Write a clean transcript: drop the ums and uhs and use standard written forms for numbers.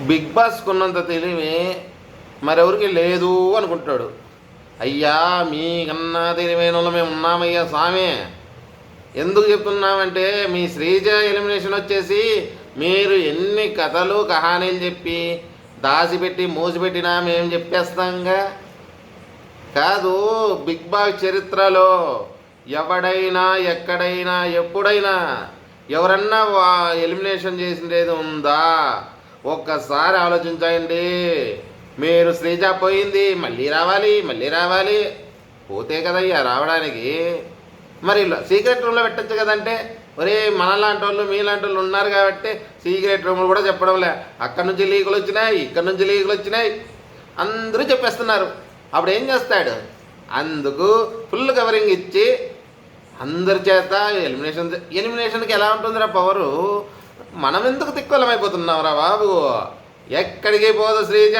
Big బాస్కి ఉన్నంత తెలివి మరెవరికి లేదు అనుకుంటాడు. అయ్యా మీకన్నా తెలివైన వాళ్ళు మేము ఉన్నామయ్యా స్వామి. ఎందుకు చెప్తున్నామంటే మీ శ్రీజ ఎలిమినేషన్ వచ్చేసి మీరు ఎన్ని కథలు కహానీలు చెప్పి దాచిపెట్టి మూసిపెట్టినా మేము చెప్పేస్తాంగా. కాదు, బిగ్ బాస్ చరిత్రలో ఎవడైనా ఎక్కడైనా ఎప్పుడైనా ఎవరన్నా ఎలిమినేషన్ చేసిండేది ఉందా? ఒక్కసారి ఆలోచించండి. మీరు శ్రీజ పోయింది, మళ్ళీ రావాలి మళ్ళీ రావాలి, పోతే కదయ్యా రావడానికి. మరి సీక్రెట్ రూమ్లో పెట్టచ్చు కదంటే, ఒరే మనలాంటి వాళ్ళు మీలాంటి వాళ్ళు ఉన్నారు కాబట్టి సీక్రెట్ రూమ్లు కూడా చెప్పడంలే. అక్కడి నుంచి లీకులు వచ్చినాయి, ఇక్కడి నుంచి లీకులు వచ్చినాయి, అందరూ చెప్పేస్తున్నారు. అప్పుడు ఏం చేస్తాడు? అందుకు ఫుల్ కవరింగ్ ఇచ్చి అందరి చేత ఎలిమినేషన్కి ఎలా ఉంటుందిరా పవరు? మనం ఎందుకు తిక్కులమైపోతున్నావురా బాబు? ఎక్కడికి పోదు శ్రీజ.